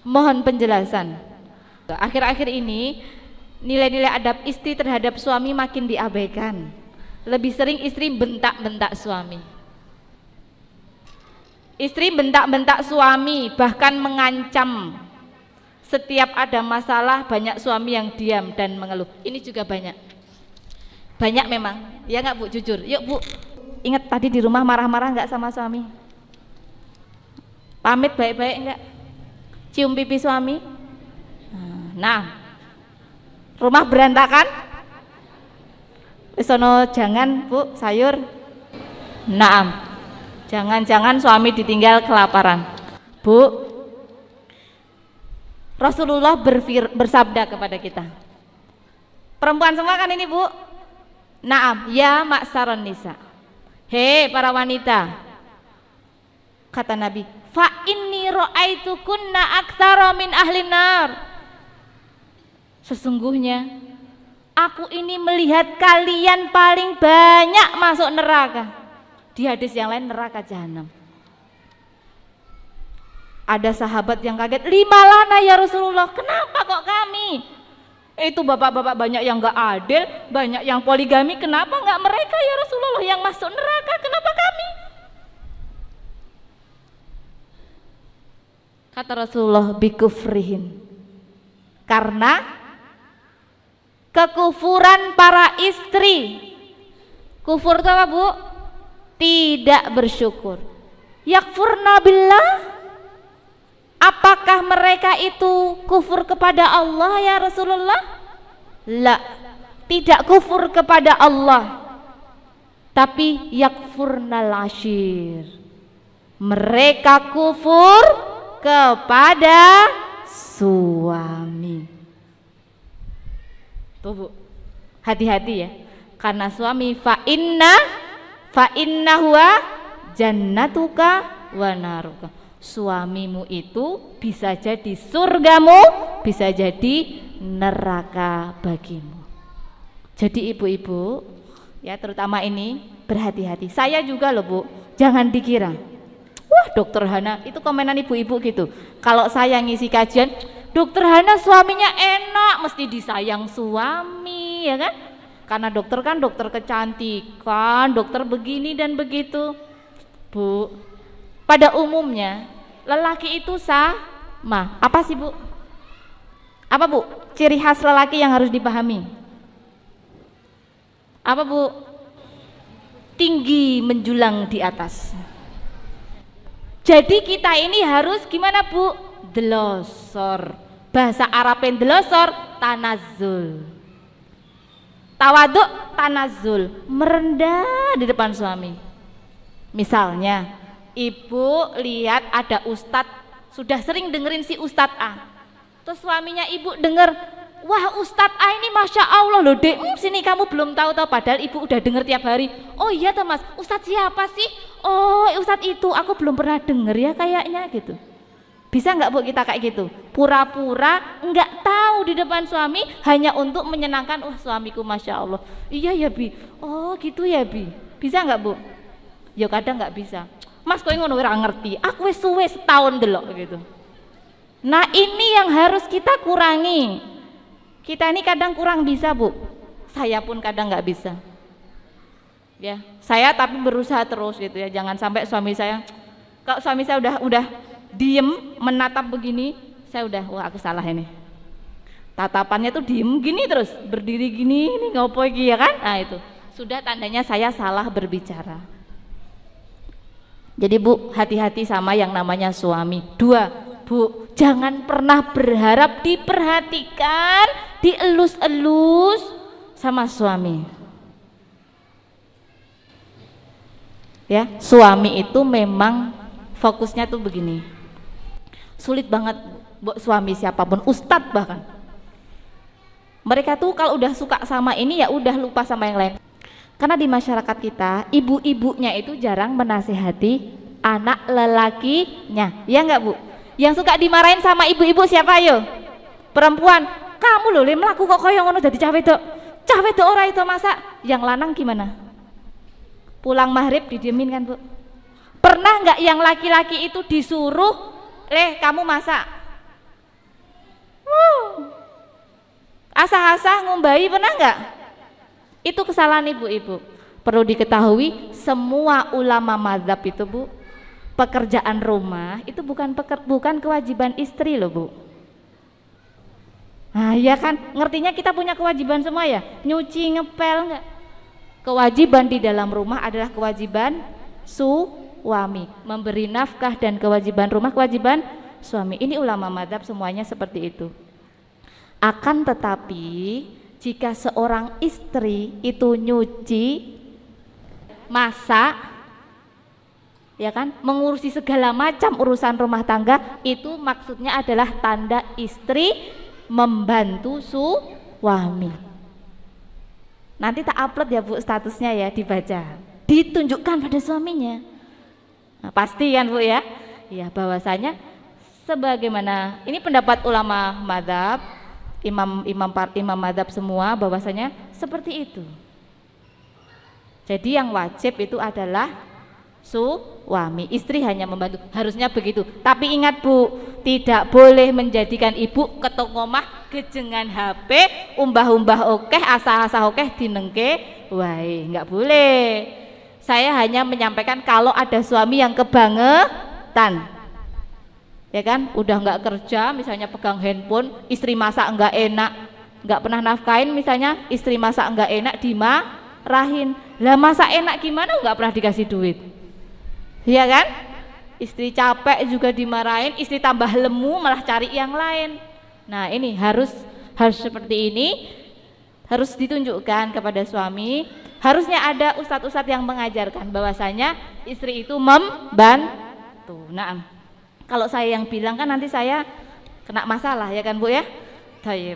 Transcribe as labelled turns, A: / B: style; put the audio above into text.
A: Mohon penjelasan. Akhir-akhir ini nilai-nilai adab istri terhadap suami makin diabaikan. Lebih sering istri bentak-bentak suami. Istri bentak-bentak suami, bahkan mengancam. Setiap ada masalah banyak suami yang diam dan mengeluh. Ini juga banyak. Banyak memang. Ya nggak Bu, jujur. Yuk Bu, ingat tadi di rumah marah-marah nggak sama suami? Pamit baik-baik nggak? Cium pipi suami? Nah, rumah berantakan? Sono jangan Bu, sayur. Naam. Jangan-jangan suami ditinggal kelaparan. Bu, Rasulullah bersabda kepada kita. Perempuan semua kan ini Bu? Naam, ya maksaron nisa. Hei para wanita. Kata Nabi, fa inni ra'aitukunna aktsara min ahlin nar. Sesungguhnya aku ini melihat kalian paling banyak masuk neraka. Di hadis yang lain neraka jahanam. Ada sahabat yang kaget, lima lana ya Rasulullah, kenapa kok kami? Itu bapak-bapak banyak yang gak adil, banyak yang poligami, kenapa gak mereka ya Rasulullah yang masuk neraka, kenapa kami? Kata Rasulullah, bikufrihin, karena kekufuran para istri. Kufur itu apa Bu? Tidak bersyukur. Yakfurna billah, apakah mereka itu kufur kepada Allah ya Rasulullah? La, tidak kufur kepada Allah, tapi yakfurnal ashir, mereka kufur kepada suami. Tuh Bu, hati-hati ya, karena suami fa inna huwa jannatuka wa naruka. Suamimu itu bisa jadi surgamu, bisa jadi neraka bagimu. Jadi ibu-ibu ya, terutama ini berhati-hati. Saya juga loh Bu, jangan dikira wah Dokter Hana, itu komenan ibu-ibu gitu. Kalau saya ngisi kajian, Dokter Hana suaminya enak, mesti disayang suami ya kan? Karena dokter kan dokter kecantikan, dokter begini dan begitu. Bu, pada umumnya lelaki itu sama. Apa sih Bu? Apa Bu? Ciri khas lelaki yang harus dipahami. Apa Bu? Tinggi menjulang di atas. Jadi kita ini harus gimana Bu? Delosor. Bahasa Arabnya delosor, tanazul. Tawaduk, tanazul, merendah di depan suami. Misalnya ibu lihat ada ustadz, sudah sering dengerin si ustadz A, terus suaminya ibu denger, wah ustadz A ini masya Allah loh dek, sini kamu belum tahu padahal ibu udah denger tiap hari. Oh iya toh mas, ustadz siapa sih? Oh ustadz itu, aku belum pernah denger ya kayaknya gitu. Bisa nggak Bu kita kayak gitu? Pura-pura nggak tahu di depan suami hanya untuk menyenangkan, wah suamiku masya Allah. Iya ya Bi, oh gitu ya Bi. Bisa nggak Bu? Ya kadang nggak bisa. Mas kok ngono ora ngerti, aku wis suwe setahun delok gitu. Nah ini yang harus kita kurangi. Kita ini kadang kurang bisa Bu. Saya pun kadang nggak bisa. Ya, saya tapi berusaha terus gitu ya. Jangan sampai suami saya, kalau suami saya udah diem menatap begini, saya udah wah aku salah ini. Tatapannya tuh diem gini terus, berdiri gini, ini ngopo iki ya kan? Nah itu sudah tandanya saya salah berbicara. Jadi Bu, hati-hati sama yang namanya suami. Dua, Bu, jangan pernah berharap diperhatikan, dielus-elus sama suami. Ya, suami itu memang fokusnya tuh begini. Sulit banget buat suami siapapun, ustadz bahkan. Mereka tuh kalau udah suka sama ini ya udah lupa sama yang lain. Karena di masyarakat kita, ibu-ibunya itu jarang menasihati anak lelakinya. Ya enggak Bu? Yang suka dimarahin sama ibu-ibu siapa yo? Perempuan. Kamu loh mlaku kok koyo ngono dadi cah wedok. Cah wedok ora itu masak. Yang lanang gimana? Pulang maghrib didiemin kan Bu? Pernah nggak yang laki-laki itu disuruh kamu masak? Asah-asah ngumbahi pernah enggak? Itu kesalahan ibu-ibu. Perlu diketahui semua ulama mazhab itu Bu, pekerjaan rumah itu bukan kewajiban istri loh Bu. Nah ya kan, ngertinya kita punya kewajiban semua ya, nyuci, ngepel enggak. Kewajiban di dalam rumah adalah kewajiban suami, memberi nafkah, dan kewajiban rumah kewajiban suami. Ini ulama mazhab semuanya seperti itu. Akan tetapi jika seorang istri itu nyuci, masak, ya kan, mengurusi segala macam urusan rumah tangga, itu maksudnya adalah tanda istri membantu suami. Nanti tak upload ya Bu statusnya ya, dibaca, ditunjukkan pada suaminya. Nah, pasti kan Bu ya? Ya, bahwasanya sebagaimana ini pendapat ulama mazhab, imam mazhab semua, bahwasanya seperti itu. Jadi yang wajib itu adalah suami, istri hanya membantu, harusnya begitu. Tapi ingat Bu, tidak boleh menjadikan ibu ketok ngomah gejengan HP, umbah-umbah okeh, asah-asah okeh dinengke wae, nggak boleh. Saya hanya menyampaikan kalau ada suami yang kebangetan, ya kan, udah nggak kerja, misalnya pegang handphone, istri masak nggak enak, nggak pernah nafkain, misalnya istri masak nggak enak dimarahin. Lah masak enak gimana nggak pernah dikasih duit, iya kan? Istri capek juga dimarahin, istri tambah lemu malah cari yang lain. Nah ini harus seperti ini, harus ditunjukkan kepada suami. Harusnya ada ustadz-ustadz yang mengajarkan bahwasanya istri itu membantu. Nah, kalau saya yang bilang kan nanti saya kena masalah ya kan Bu ya. Baik.